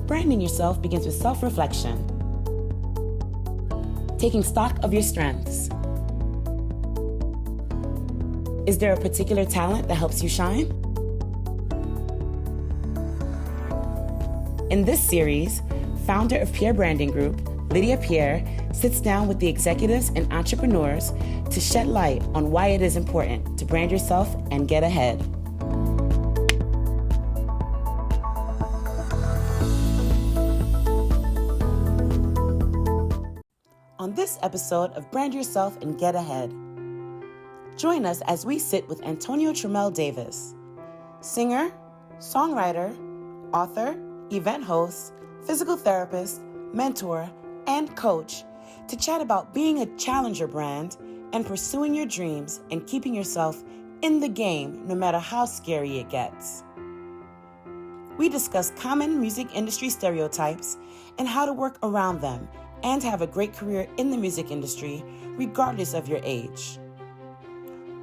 branding yourself begins with self-reflection. Taking stock of your strengths. Is there a particular talent that helps you shine? In this series, founder of Pierre Branding Group, Lydia Pierre, sits down with the executives and entrepreneurs to shed light on why it is important to brand yourself and get ahead. On this episode of Brand Yourself and Get Ahead, join us as we sit with Antonio TraMel Davis, singer, songwriter, author, event host, physical therapist, mentor, and coach, to chat about being a challenger brand and pursuing your dreams and keeping yourself in the game no matter how scary it gets. We discuss common music industry stereotypes and how to work around them and have a great career in the music industry regardless of your age.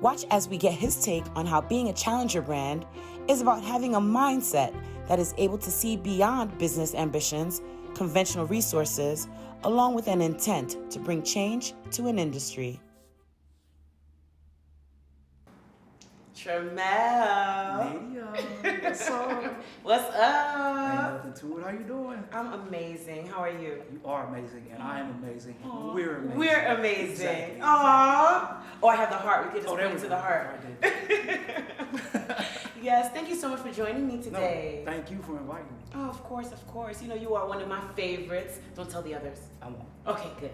Watch as we get his take on how being a challenger brand is about having a mindset that is able to see beyond business ambitions, conventional resources, along with an intent to bring change to an industry. TraMel. Lydia, what's up? What's up? Ain't nothing to it. How you doing? I'm amazing. How are you? You are amazing, and I am amazing. And we're amazing. We're amazing. Exactly. Aww. Oh, I have the heart. We could just there bring it we to go. the heart. Yes, thank you so much for joining me today. No, thank you for inviting me. Oh, of course, of course. You know, you are one of my favorites. Don't tell the others. I won't. Okay, good.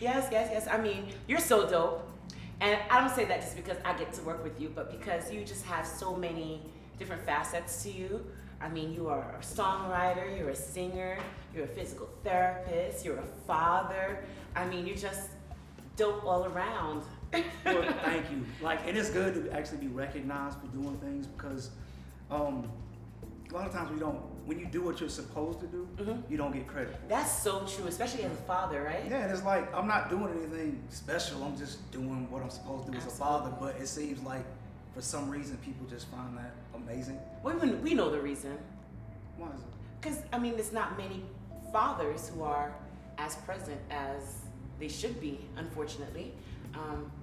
Yes. I mean, you're so dope. And I don't say that just because I get to work with you, but because you just have so many different facets to you. I mean, you are a songwriter, you're a singer, you're a physical therapist, you're a father. I mean, you're just dope all around. Well, thank you. And it's good to actually be recognized for doing things because a lot of times when you do what you're supposed to do, you don't get credit. That's so true, especially as a father, right? Yeah, and it's like I'm not doing anything special. I'm just doing what I'm supposed to do as a father. But it seems like for some reason people just find that amazing. We know the reason. Why is it? Because, I mean, there's not many fathers who are as present as they should be, unfortunately.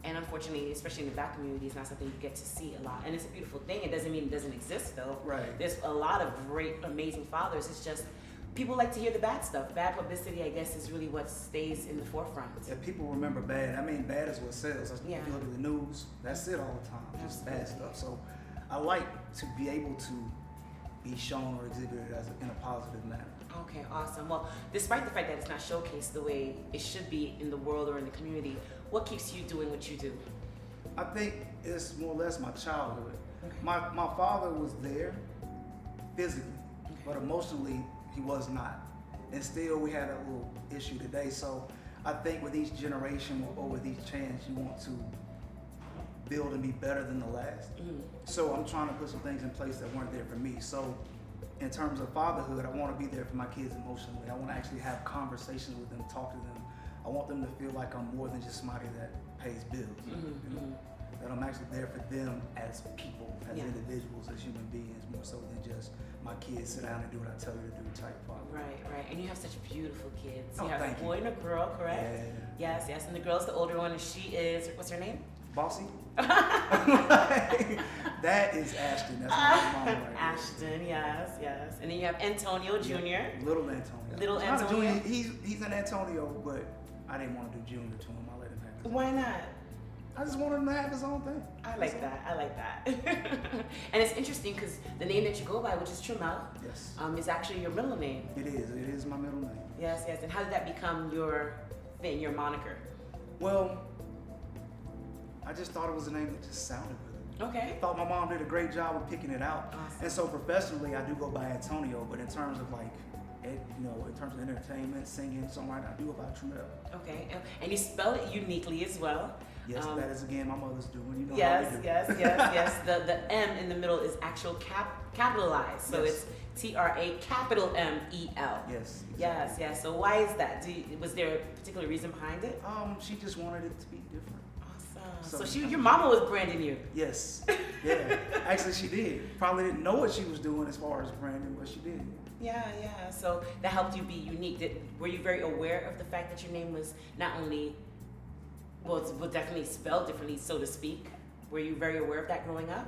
And unfortunately, especially in the Black community, it's not something you get to see a lot. And it's a beautiful thing. It doesn't mean it doesn't exist, though. Right. There's a lot of great, amazing fathers. It's just people like to hear the bad stuff. Bad publicity, I guess, is really what stays in the forefront. Yeah, people remember bad. I mean, bad is what sells. If Yeah. you look at the news, that's it all the time. Just bad stuff. So I like to be able to be shown or exhibited in a positive manner. Okay, awesome. Well, despite the fact that it's not showcased the way it should be in the world or in the community, what keeps you doing what you do? I think it's more or less my childhood. Okay. My father was there physically, but emotionally he was not. And still we had a little issue today. So I think with each generation or with each chance, you want to build and be better than the last. So I'm trying to put some things in place that weren't there for me. So in terms of fatherhood, I want to be there for my kids emotionally. I want to actually have conversations with them, talk to them. I want them to feel like I'm more than just somebody that pays bills. You know? That I'm actually there for them as people, as individuals, as human beings, more so than just my kids sit down and do what I tell you to do type father. Right. And you have such beautiful kids. Oh, You have thank a boy and a girl, correct? Yeah. Yes. And the girl's the older one, and she is, what's her name? Bossy? That is Ashton. That's my mom right there. Ashton, yes. And then you have Antonio Jr. Little Antonio. Little Not a Antonio. junior. He's an Antonio, but I didn't want to do junior to him. I let him have his own. Why not? I just wanted him to have his own thing. I like that. And it's interesting because the name that you go by, which is TraMel, Yes. is actually your middle name. It is my middle name. Yes. And how did that become your thing, your moniker? Well, I just thought it was a name that just sounded good. Okay. I thought my mom did a great job of picking it out. Awesome. And so professionally, I do go by Antonio, but in terms of in terms of entertainment, singing, songwriting, I do go by TraMel. Okay. And you spell it uniquely as well. Yes, that is again my mother's doing. You know Yes. how we do. Yes. The M in the middle is actual capitalized, so Yes. it's TraMel. Yes. So why is that? Was there a particular reason behind it? She just wanted it to be different. Awesome. So your mama was branding you. Yes. Yeah. Actually, she did. Probably didn't know what she was doing as far as branding, but she did. Yeah. So that helped you be unique. Were you very aware of the fact that your name was not only, was definitely spelled differently, so to speak? Were you very aware of that growing up?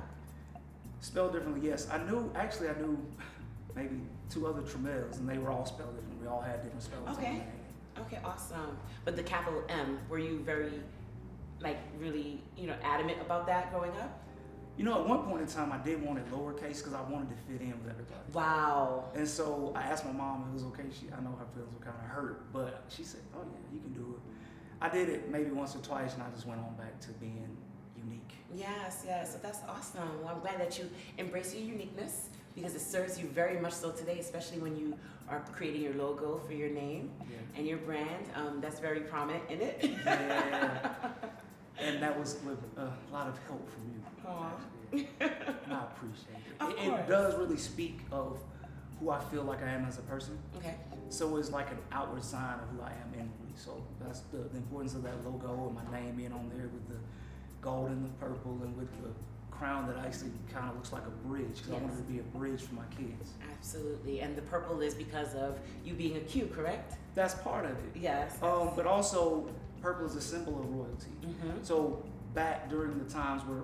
Spelled differently, yes. I knew maybe 2 other TraMels, and they were all spelled differently. We all had different spellings. Okay, awesome. But the capital M, were you very, really, adamant about that growing up? At one point in time, I did want it lowercase because I wanted to fit in with everybody. Wow. And so I asked my mom if it was okay. I know her feelings were kind of hurt, but she said, "Oh yeah, you can do it." I did it maybe once or twice, and I just went on back to being unique. Yes. So that's awesome. Well, I'm glad that you embrace your uniqueness because it serves you very much so today, especially when you are creating your logo for your name and your brand. That's very prominent in it. Yeah. And that was with a lot of help from you. And I appreciate it. It does really speak of who I feel like I am as a person. Okay. So it's like an outward sign of who I am inwardly. So that's the importance of that logo and my name being on there with the gold and the purple and with the crown that actually kind of looks like a bridge because I wanted to be a bridge for my kids. Absolutely. And the purple is because of you being a Q, correct? That's part of it. Yes. But also purple is a symbol of royalty. Mm-hmm. So back during the times where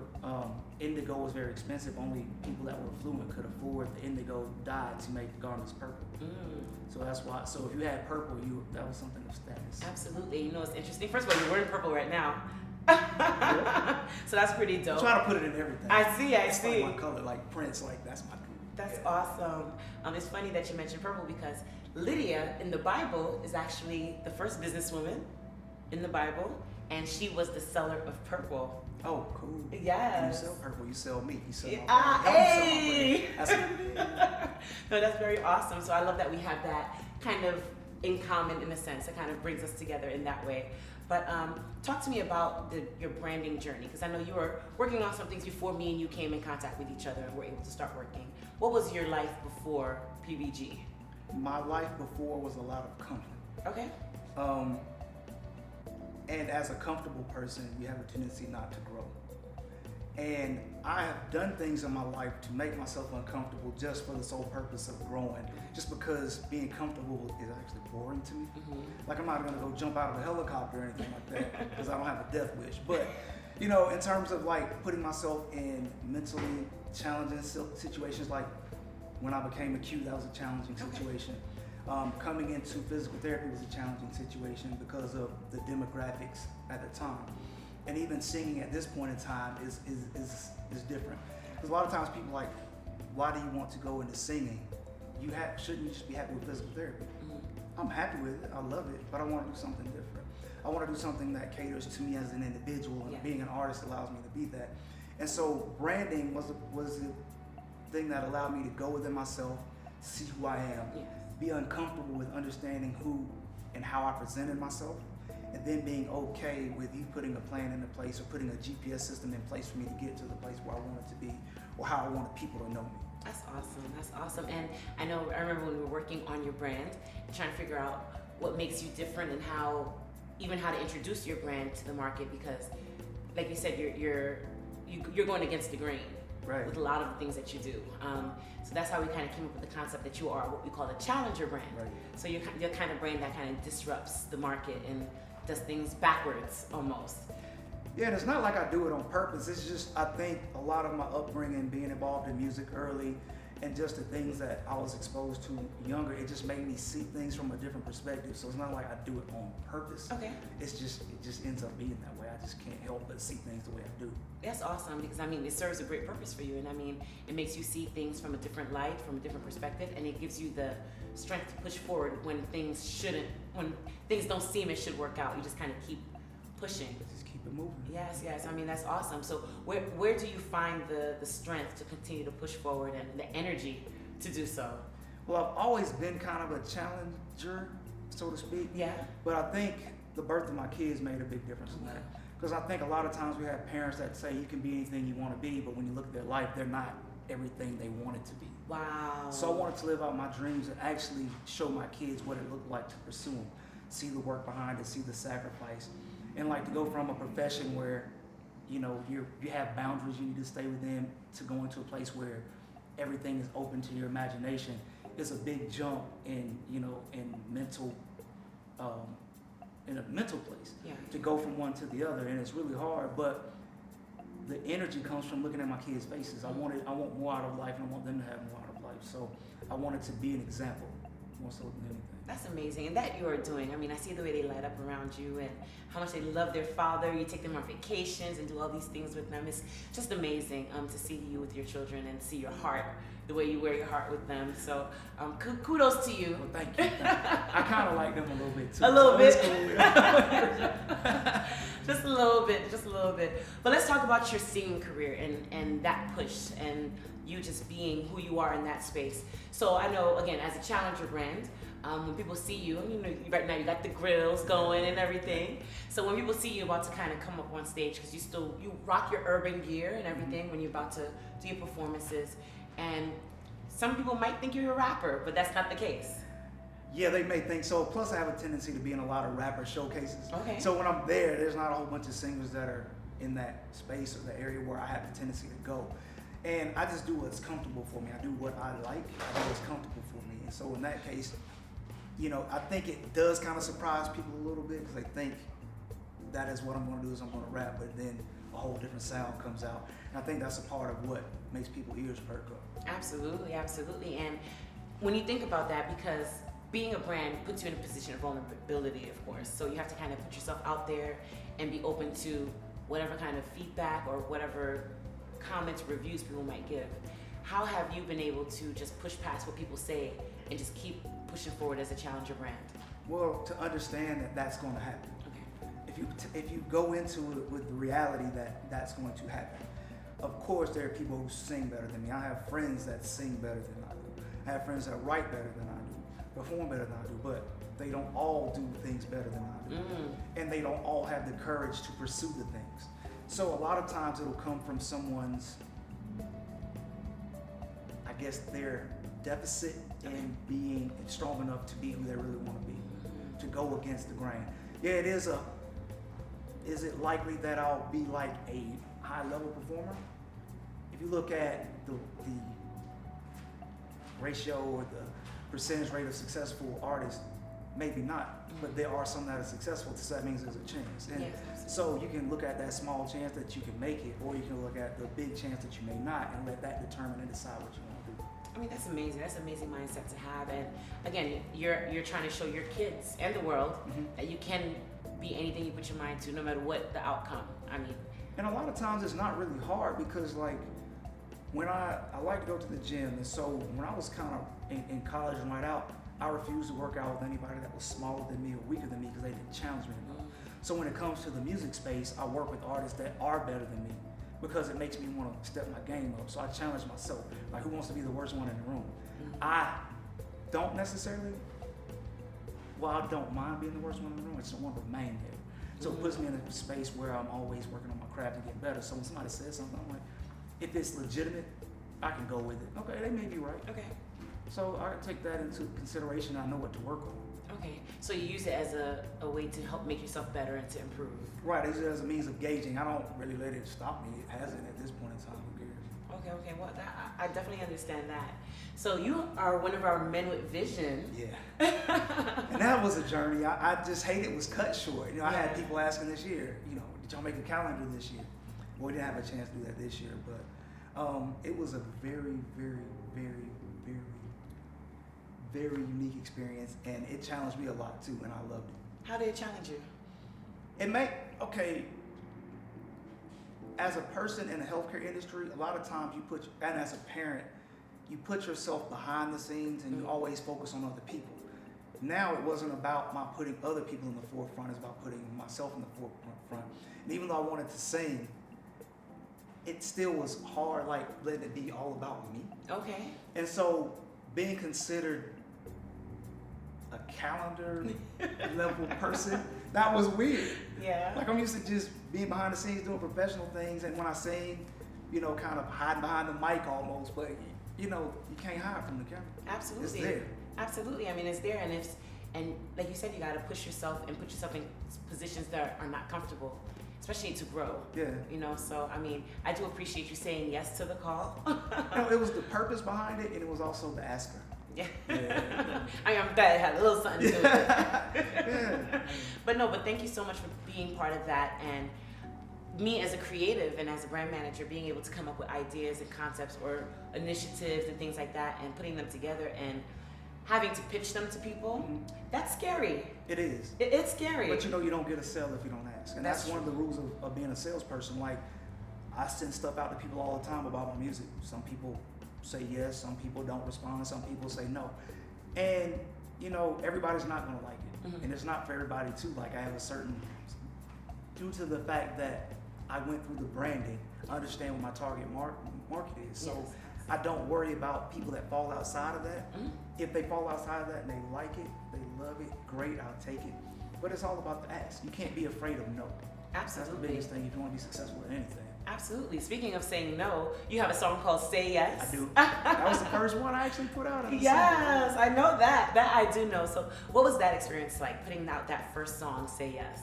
indigo was very expensive, only people that were affluent could afford the indigo dye to make the garments purple. So that's why. So if you had purple, that was something of status. Absolutely. It's interesting. First of all, you're wearing purple right now. So that's pretty dope. I try to put it in everything. I see. It's like my color, like Prince, like that's my color. That's awesome. It's funny that you mentioned purple because Lydia in the Bible is actually the first businesswoman in the Bible, and she was the seller of purple. Oh, cool. Yes. You sell purple, you sell meat, you sell hey! That's what it is. No, that's very awesome. So I love that we have that kind of in common in a sense. It kind of brings us together in that way. But talk to me about your branding journey, because I know you were working on some things before me and you came in contact with each other and were able to start working. What was your life before PBG? My life before was a lot of comfort. Okay. And as a comfortable person, you have a tendency not to grow. And I have done things in my life to make myself uncomfortable just for the sole purpose of growing, just because being comfortable is actually boring to me. Mm-hmm. Like I'm not gonna go jump out of a helicopter or anything like that because I don't have a death wish. But in terms of like putting myself in mentally challenging situations, like when I became acute, that was a challenging situation. Coming into physical therapy was a challenging situation because of the demographics at the time. And even singing at this point in time is different. Because a lot of times people are like, why do you want to go into singing? Shouldn't you just be happy with physical therapy? Mm-hmm. I'm happy with it, I love it, but I want to do something different. I want to do something that caters to me as an individual, and being an artist allows me to be that. And so branding was the thing that allowed me to go within myself, see who I am, be uncomfortable with understanding who and how I presented myself, and then being okay with you putting a plan into place or putting a GPS system in place for me to get to the place where I wanted to be or how I wanted people to know me. That's awesome. And I remember when we were working on your brand and trying to figure out what makes you different and how to introduce your brand to the market, because like you said, you're going against the grain. Right. With a lot of the things that you do. So that's how we kind of came up with the concept that you are what we call a challenger brand. Right. So you're kind of brand that kind of disrupts the market and does things backwards almost. Yeah, and it's not like I do it on purpose. It's just, I think a lot of my upbringing, being involved in music early, and just the things that I was exposed to younger, it just made me see things from a different perspective. So it's not like I do it on purpose. Okay. It just ends up being that way. I just can't help but see things the way I do. That's awesome, because it serves a great purpose for you, and it makes you see things from a different light, from a different perspective, and it gives you the strength to push forward when things don't seem it should work out. You just kind of keep pushing. Just keep it moving. Yes. That's awesome. So where do you find the strength to continue to push forward and the energy to do so? Well, I've always been kind of a challenger, so to speak. Yeah. But I think the birth of my kids made a big difference in that. Because I think a lot of times we have parents that say you can be anything you want to be, but when you look at their life, they're not everything they want it to be. Wow. So I wanted to live out my dreams and actually show my kids what it looked like to pursue them, see the work behind it, see the sacrifice. And like to go from a profession where you know, you have boundaries you need to stay within to go into a place where everything is open to your imagination. It's a big jump in, you know, in a mental place to go from one to the other, and it's really hard. But the energy comes from looking at my kids' faces. I want more out of life, and I want them to have more out of life. So I wanted to be an example more so than anything. That's amazing, and that you are doing. I mean, I see the way they light up around you and how much they love their father. You take them on vacations and do all these things with them. It's just amazing to see you with your children and see your heart, the way you wear your heart with them. So kudos to you. Well, thank you. I kind of like them a little bit too. A little bit. Cool. Just a little bit. But let's talk about your singing career and that push and you just being who you are in that space. So I know, again, as a challenger brand, when people see you, you know, right now you got the grills going and everything. So when people see you about to kind of come up on stage, because you rock your urban gear and everything when you're about to do your performances, and some people might think you're a rapper, but that's not the case. Yeah, they may think so. Plus, I have a tendency to be in a lot of rapper showcases. Okay. So when I'm there, there's not a whole bunch of singers that are in that space or the area where I have the tendency to go. And I just do what's comfortable for me. I do what I like. I do what's comfortable for me. And so in that case, you know, I think it does kind of surprise people a little bit because they think that is what I'm going to do is I'm going to rap, but then a whole different sound comes out. And I think that's a part of what makes people's ears perk up. Absolutely, absolutely. And when you think about that, because being a brand puts you in a position of vulnerability, of course. So you have to kind of put yourself out there and be open to whatever kind of feedback or whatever comments, reviews people might give. How have you been able to just push past what people say and just keep pushing forward as a challenger brand? Well, to understand that that's going to happen. Okay. If you go into it with the reality that that's going to happen. Of course, there are people who sing better than me. I have friends that sing better than I do. I have friends that write better than I do, perform better than I do, but they don't all do things better than I do. And they don't all have the courage to pursue the things. So a lot of times it'll come from someone's, I guess, their deficit in being strong enough to be who they really want to be, to go against the grain. Yeah, is it likely that I'll be like a high level performer? If you look at the ratio or the percentage rate of successful artists, maybe not, but there are some that are successful, so that means there's a chance. And so you can look at that small chance that you can make it, or you can look at the big chance that you may not, and let that determine and decide what you want to do. I mean, that's amazing. That's an amazing mindset to have. And again, you're trying to show your kids and the world that you can be anything you put your mind to, no matter what the outcome. I mean, and a lot of times it's not really hard because, like, when I like to go to the gym, and so when I was kind of in college and right out, I refused to work out with anybody that was smaller than me or weaker than me because they didn't challenge me enough. So when it comes to the music space, I work with artists that are better than me because it makes me want to step my game up. So I challenge myself. Like, who wants to be the worst one in the room? I don't necessarily, I don't mind being the worst one in the room. I just don't want to remain there. So it puts me in a space where I'm always working on my craft to get better. So when somebody says something, I'm like, if it's legitimate, I can go with it. Okay, they may be right. okay. So I take that into consideration. I know what to work on. Okay, so you use it as a way to help make yourself better and to improve. Right, it's as a means of gauging. I don't really let it stop me. It hasn't at this point in time. Who cares? Okay, well, I definitely understand that. So you are one of our men with vision. Yeah. And that was a journey. I just hate it was cut short. You know, I had people asking this year, you know, did y'all make a calendar this year? Well, we didn't have a chance to do that this year, but it was a very, very, very, very, very unique experience, and it challenged me a lot too, and I loved it. How did it challenge you? As a person in the healthcare industry, a lot of times and as a parent, you put yourself behind the scenes and you always focus on other people. Now it wasn't about my putting other people in the forefront, it's about putting myself in the forefront. And even though I wanted to sing, it still was hard, like letting it be all about me. Okay. And so being considered a calendar level person, that was weird. Yeah. Like, I'm used to just being behind the scenes doing professional things, and when I sing, you know, kind of hiding behind the mic almost, but you know, you can't hide from the camera. Absolutely. It's there. Absolutely. I mean, it's there, and like you said, you got to push yourself and put yourself in positions that are not comfortable. especially to grow. Yeah. You know, so I mean, I do appreciate you saying yes to the call. No, it was the purpose behind it, and it was also the asker. Yeah. Yeah. I'm glad it had a little something to do with it. Yeah. But thank you so much for being part of that. And me as a creative and as a brand manager, being able to come up with ideas and concepts or initiatives and things like that and putting them together and having to pitch them to people, that's scary. It is. It's scary. But you know you don't get a sale if you don't ask. And that's That's one of the rules of being a salesperson. Like, I send stuff out to people all the time about my music. Some people say yes, some people don't respond, some people say no. And, you know, everybody's not going to like it. And it's not for everybody too. Like, I have a certain, due to the fact that I went through the branding, I understand what my target market is. So Yes. I don't worry about people that fall outside of that. If they fall outside of that and they like it, they love it, great, I'll take it. But it's all about the ask. You can't be afraid of no. That's the Absolutely. biggest thing if you want to be successful in anything. Absolutely. Speaking of saying no, you have a song called Say Yes. I do. That was the first one I actually put out. Yes, I know that. That I do know. So what was that experience like, putting out that first song, Say Yes?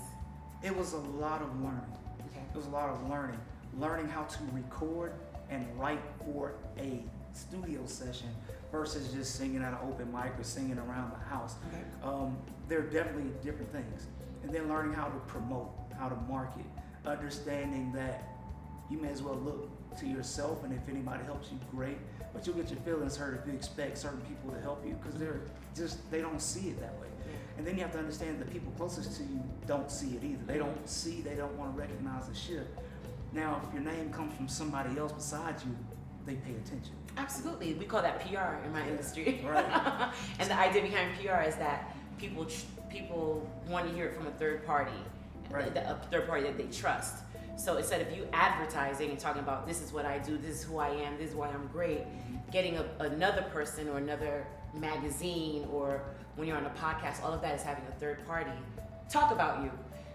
It was a lot of learning. Okay. It was a lot of learning. Learning how to record and write for a studio session versus just singing at an open mic or singing around the house. Okay. They're definitely different things. And then learning how to promote, how to market, understanding that you may as well look to yourself, and if anybody helps you, great. But you'll get your feelings hurt if you expect certain people to help you, because they don't see it that way. And then you have to understand the people closest to you don't see it either. They don't want to recognize the shift. Now, if your name comes from somebody else besides you, they pay attention. Absolutely. We call that PR in my industry. Right. And the idea behind PR is that people want to hear it from a third party, Right. a third party that they trust. So instead of you advertising and talking about this is what I do, this is who I am, this is why I'm great, getting another person or another magazine, or when you're on a podcast, all of that is having a third party talk about you.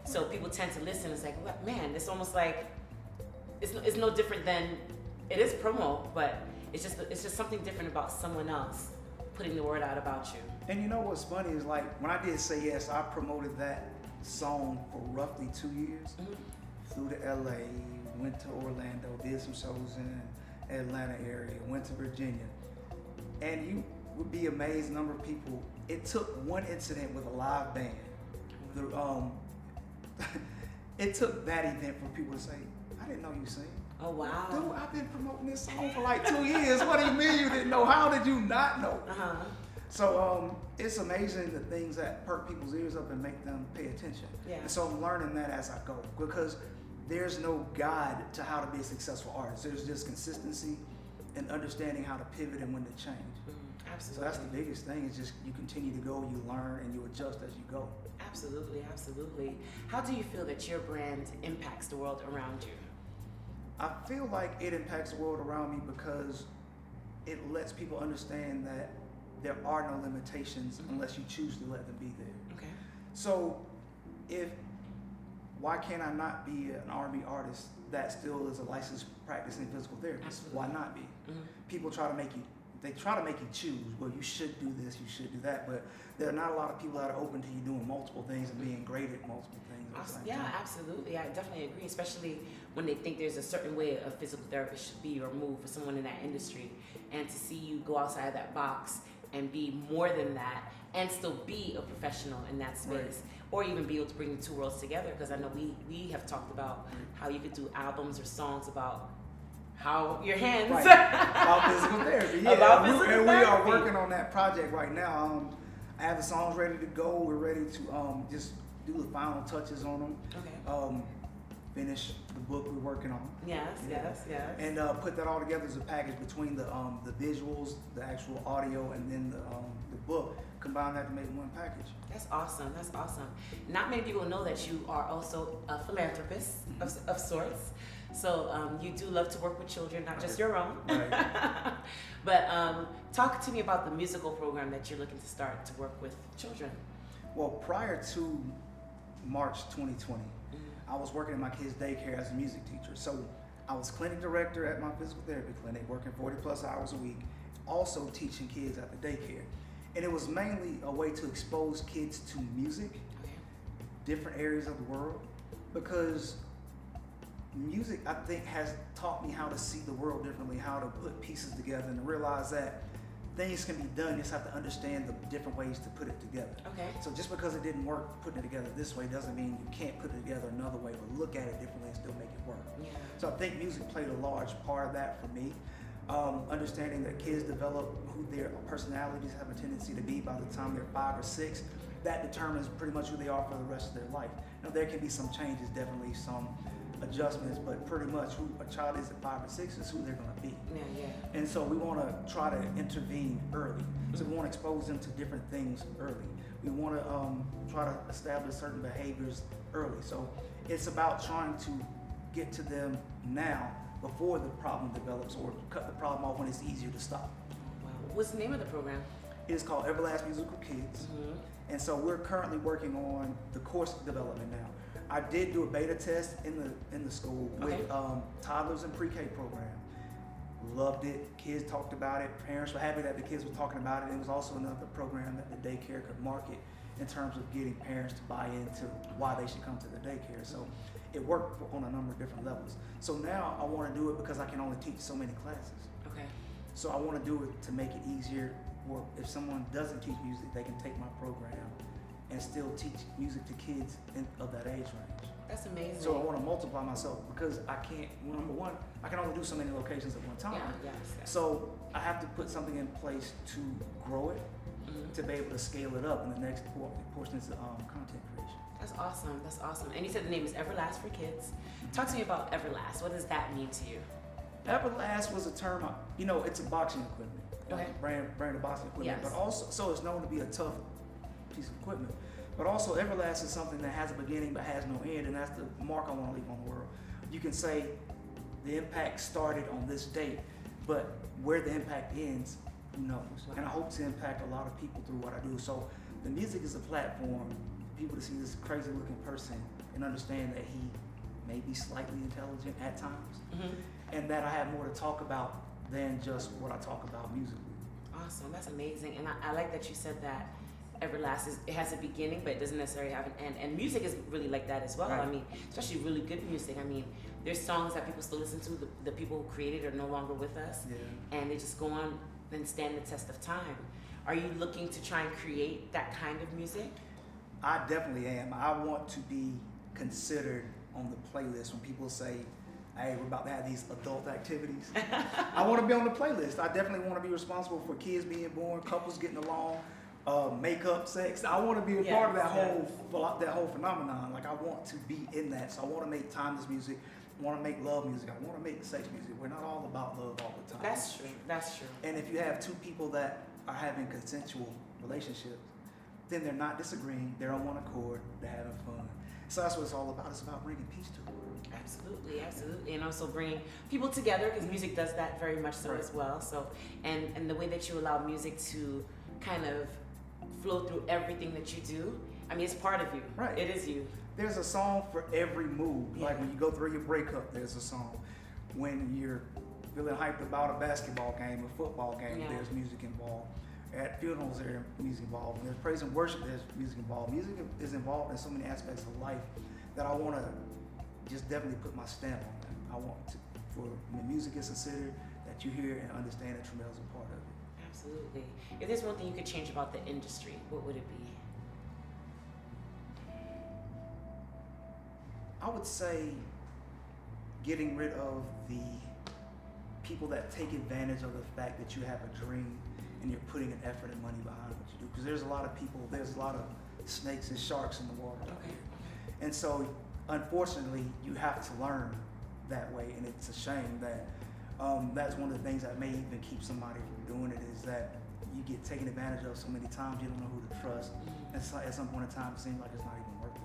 So people tend to listen. It's like, what, man, it's almost like it's no different than, it is promo, but it's just something different about someone else putting the word out about you. And you know what's funny is, like, when I did Say Yes, I promoted that song for roughly 2 years. Flew to LA, went to Orlando, did some shows in Atlanta area, went to Virginia. And you would be amazed the number of people. It took one incident with a live band. It took that event for people to say, I didn't know you sing. Oh, wow. Dude, I've been promoting this song for like 2 years. What do you mean you didn't know? How did you not know? So it's amazing the things that perk people's ears up and make them pay attention. Yeah. And so I'm learning that as I go, because there's no guide to how to be a successful artist. There's just consistency and understanding how to pivot and when to change. Absolutely. So that's the biggest thing, is just you continue to go, you learn, and you adjust as you go. Absolutely, absolutely. How do you feel that your brand impacts the world around you? I feel like it impacts the world around me because it lets people understand that there are no limitations unless you choose to let them be there. Okay. So why can't I not be an R&B artist that still is a licensed practicing physical therapist? Absolutely. Why not be? People try to make you choose. Well, you should do this, you should do that, but there are not a lot of people that are open to you doing multiple things and being great at multiple things at the same Yeah, time. absolutely. I definitely agree, especially when they think there's a certain way a physical therapist should be or move for someone in that industry. And to see you go outside of that box and be more than that and still be a professional in that space, Right. or even be able to bring the two worlds together, because I know we have talked about how you could do albums or songs about how your hands Right. About physical therapy. Yeah. About physical And we are therapy. working on that project right now. I have the songs ready to go. We're ready to just do the final touches on them. Okay. Finish the book we're working on. Yes, And put that all together as a package between the visuals, the actual audio, and then the book. Combine that to make one package. That's awesome. That's awesome. Not many people know that you are also a philanthropist of sorts. So you do love to work with children, not just your own. Right. But talk to me about the musical program that you're looking to start to work with children. Well, prior to March 2020, I was working in my kids' daycare as a music teacher. So I was clinic director at my physical therapy clinic, working 40 plus hours a week, also teaching kids at the daycare. And it was mainly a way to expose kids to music, different areas of the world, because music, I think, has taught me how to see the world differently, how to put pieces together, and to realize that things can be done. You just have to understand the different ways to put it together. Okay. So just because it didn't work putting it together this way doesn't mean you can't put it together another way, but look at it differently and still make it work. Yeah. So I think music played a large part of that for me. Understanding that kids develop who their personalities have a tendency to be by the time they're 5 or 6, that determines pretty much who they are for the rest of their life. Now there can be some changes, definitely some adjustments, but pretty much who a child is at 5 or 6 is who they're going to be. Yeah. And so we want to try to intervene early. So we want to expose them to different things early. We want to try to establish certain behaviors early. So it's about trying to get to them now before the problem develops, or cut the problem off when it's easier to stop. Wow. What's the name of the program? It is called Everlast Musical Kids. Mm-hmm. And so we're currently working on the course development now. I did do a beta test in the school with toddlers and pre-K program. Loved it. Kids talked about it. Parents were happy that the kids were talking about it. It was also another program that the daycare could market in terms of getting parents to buy into why they should come to the daycare. So it worked on a number of different levels. So now I want to do it because I can only teach so many classes. Okay. So I want to do it to make it easier, or if someone doesn't teach music, they can take my program and still teach music to kids of that age range. That's amazing. So I want to multiply myself because I can't, number one, I can only do so many locations at one time. Yes. So I have to put something in place to grow it, to be able to scale it up in the next portions of content creation. That's awesome. That's awesome. And you said the name is Everlast for Kids. Talk to me about Everlast. What does that mean to you? Everlast was a term, it's a boxing equipment. Okay. Brand of boxing equipment. Yes. But also, so it's known to be a tough piece of equipment. But also, Everlast is something that has a beginning but has no end, and that's the mark I want to leave on the world. You can say the impact started on this date, but where the impact ends, who knows? Wow. And I hope to impact a lot of people through what I do. So the music is a platform for people to see this crazy looking person and understand that he may be slightly intelligent at times, and that I have more to talk about than just what I talk about musically. Awesome. That's amazing. And I like that you said that Everlast it has a beginning, but it doesn't necessarily have an end. And music is really like that as well. Right. I mean, especially really good music. I mean, there's songs that people still listen to. The people who created are no longer with us, and they just go on and stand the test of time. Are you looking to try and create that kind of music? I definitely am. I want to be considered on the playlist when people say, hey, we're about to have these adult activities. I want to be on the playlist. I definitely want to be responsible for kids being born, couples getting along, makeup, sex. I want to be a part of that whole phenomenon. Like, I want to be in that. So I want to make timeless music. I want to make love music. I want to make sex music. We're not all about love all the time. That's true. That's true. And if you have two people that are having consensual relationships, then they're not disagreeing. They're on one accord. They're having fun. So that's what it's all about. It's about bringing peace to the world. Absolutely, absolutely, and also bringing people together, because music does that very much so as well. So, and the way that you allow music to kind of flow through everything that you do. I mean, it's part of you. Right. It is you. There's a song for every mood. Yeah. Like when you go through your breakup, there's a song. When you're feeling hyped about a basketball game, a football game, there's music involved. At funerals, there's music involved. When there's praise and worship, there's music involved. Music is involved in so many aspects of life that I want to just definitely put my stamp on that. I want to, for when music is considered, that you hear and understand that TraMel is a part of it. Absolutely. If there's one thing you could change about the industry, what would it be? I would say getting rid of the people that take advantage of the fact that you have a dream and you're putting an effort and money behind what you do. Because there's a lot of people, there's a lot of snakes and sharks in the water out here. And so, unfortunately, you have to learn that way, and it's a shame that that's one of the things that may even keep somebody from doing it, is that you get taken advantage of so many times, you don't know who to trust. And so at some point in time, it seems like it's not even worth it.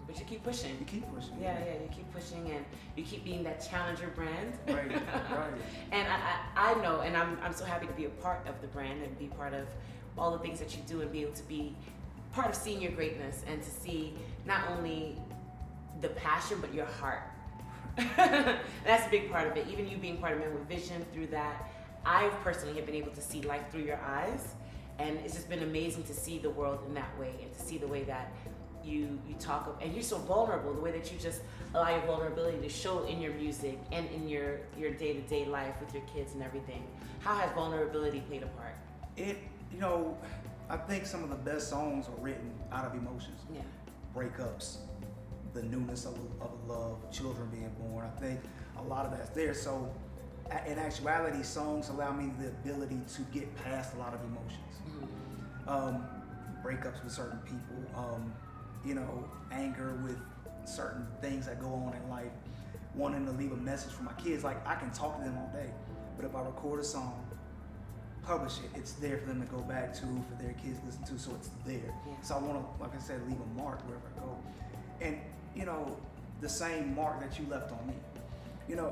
But you keep pushing. You keep pushing. Yeah, you keep pushing, and you keep being that challenger brand. Right, right. And I know, and I'm so happy to be a part of the brand and be part of all the things that you do, and be able to be part of seeing your greatness and to see not only the passion but your heart. That's a big part of it. Even you being part of Men with Vision, through that, I personally have been able to see life through your eyes, and it's just been amazing to see the world in that way, and to see the way that you talk and you're so vulnerable, the way that you just allow your vulnerability to show in your music and in your day-to-day life with your kids and everything. How has vulnerability played a part? I think some of the best songs are written out of emotions. Yeah. Breakups, the newness of love, children being born. I think a lot of that's there. So in actuality, songs allow me the ability to get past a lot of emotions. Breakups with certain people, anger with certain things that go on in life, wanting to leave a message for my kids. Like, I can talk to them all day, but if I record a song, publish it, it's there for them to go back to, for their kids to listen to, so it's there. Yeah. So I want to, like I said, leave a mark wherever I go. And, the same mark that you left on me.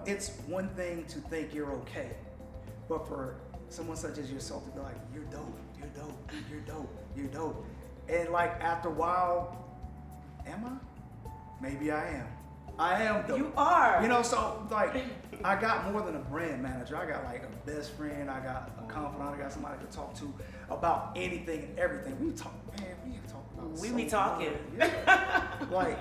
It's one thing to think you're okay, but for someone such as yourself to be like, you're dope, you're dope, you're dope, you're dope. And like, after a while, am I? Maybe I am. I am dope. You are. So like, I got more than a brand manager. I got like a best friend. I got a confidant. I got somebody to talk to about anything and everything. We talk, man. We can talk about. We be talking. Yeah. Like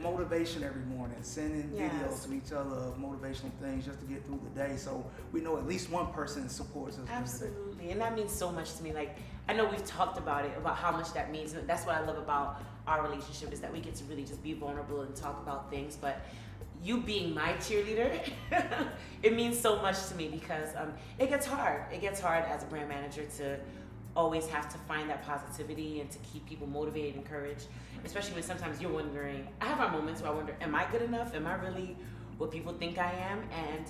motivation every morning, sending videos to each other of motivational things just to get through the day. So we know at least one person supports us. Absolutely, and that means so much to me. Like, I know we've talked about it, about how much that means. And that's what I love about our relationship, is that we get to really just be vulnerable and talk about things. But you being my cheerleader, it means so much to me, because it gets hard. It gets hard as a brand manager to always have to find that positivity and to keep people motivated and encouraged, especially when sometimes you're wondering. I have our moments where I wonder, am I good enough? Am I really what people think I am? And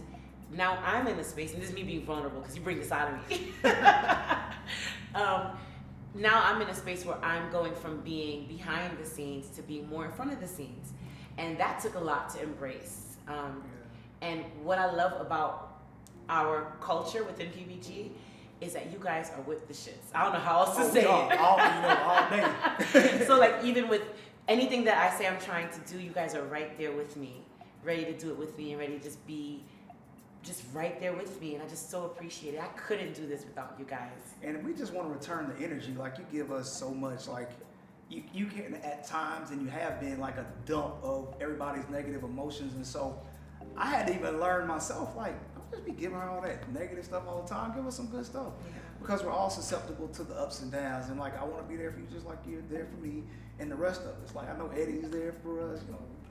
now I'm in the space, and this is me being vulnerable because you bring this out of me. Now I'm in a space where I'm going from being behind the scenes to being more in front of the scenes. And that took a lot to embrace. And what I love about our culture within PBG is that you guys are with the shits. I don't know how else to say it. All day. So like, even with anything that I say I'm trying to do, you guys are right there with me, ready to do it with me, and ready to just be just right there with me. And I just so appreciate it. I couldn't do this without you guys. And we just want to return the energy. Like, you give us so much. Like, you can at times, and you have been, like a dump of everybody's negative emotions. And so I had to even learn myself, like, don't just be giving her all that negative stuff all the time. Give us some good stuff. Yeah. Because we're all susceptible to the ups and downs. And like, I want to be there for you just like you're there for me and the rest of us. Like, I know Eddie's there for us,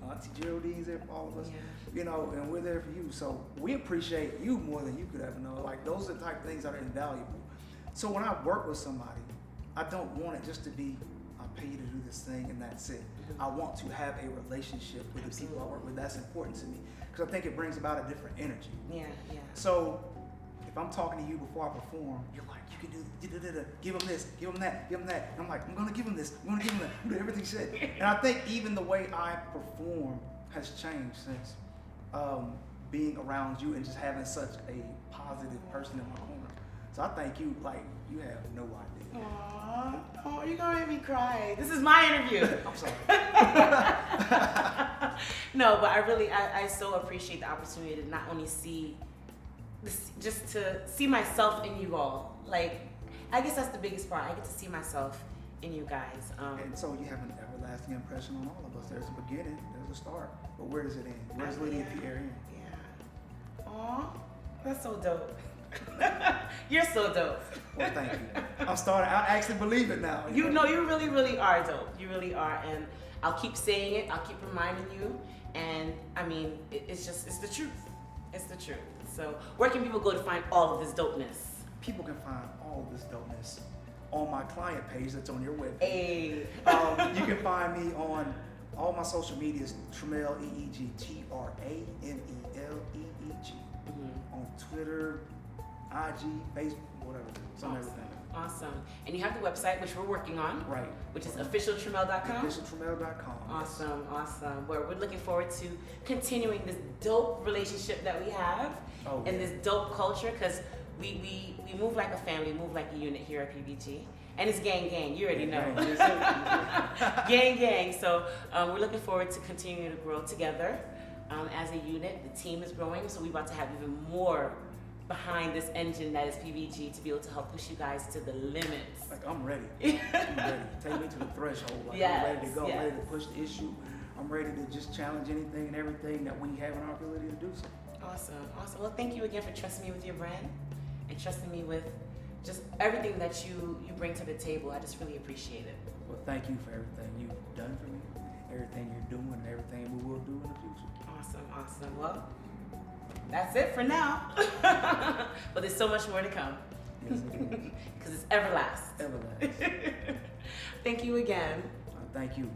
Auntie Geraldine's there for all of us, and we're there for you. So we appreciate you more than you could ever know. Like, those are the type of things that are invaluable. So when I work with somebody, I don't want it just to be, I pay you to do this thing and that's it. I want to have a relationship with the people I work with. That's important to me, because I think it brings about a different energy. Yeah. So if I'm talking to you before I perform, you're like, you can do, give them this, give them that, give them that. And I'm like, I'm going to give them this, I'm going to give them that, do everything said. And I think even the way I perform has changed since being around you and just having such a positive person in my corner. So I thank you, like, you have no idea. Aww, you're going to make me cry. This is my interview. I'm sorry. No, but I so appreciate the opportunity to not only see this, just to see myself in you all. Like, I guess that's the biggest part. I get to see myself in you guys. And so you have an everlasting impression on all of us. There's a beginning, there's a start, but where does it end? Where does Lydia Pierre end? Yeah. Aw, that's so dope. You're so dope. Well, thank you. I actually believe it now. You really, really are dope. You really are, and I'll keep saying it. I'll keep reminding you. And I mean, it's the truth. It's the truth. So where can people go to find all of this dopeness? People can find all of this dopeness on my client page that's on your webpage. Hey. You can find me on all my social medias, TraMel, EEG, TraMel, EEG. On Twitter, IG, Facebook, whatever. Some everything. Awesome. And you have the website, which we're working on. Right. Which is officialtramel.com. Officialtramel.com. Awesome, awesome. We're looking forward to continuing this dope relationship that we have and this dope culture, because we move like a family, move like a unit here at PBG. And it's gang. You already know. Gang. So we're looking forward to continuing to grow together as a unit. The team is growing, so we're about to have even more behind this engine that is PBG to be able to help push you guys to the limits. Like, I'm ready. I'm ready. Take me to the threshold. Like, Yes, I'm ready to go. yes. I'm ready to push the issue. I'm ready to just challenge anything and everything that we have in our ability to do so. Awesome, awesome. Well, thank you again for trusting me with your brand and trusting me with just everything that you bring to the table. I just really appreciate it. Well, thank you for everything you've done for me, everything you're doing, and everything we will do in the future. Awesome, awesome. Well, that's it for now. But there's so much more to come. Yes, it is. Because it's everlast. Everlasting. Thank you again. Thank you.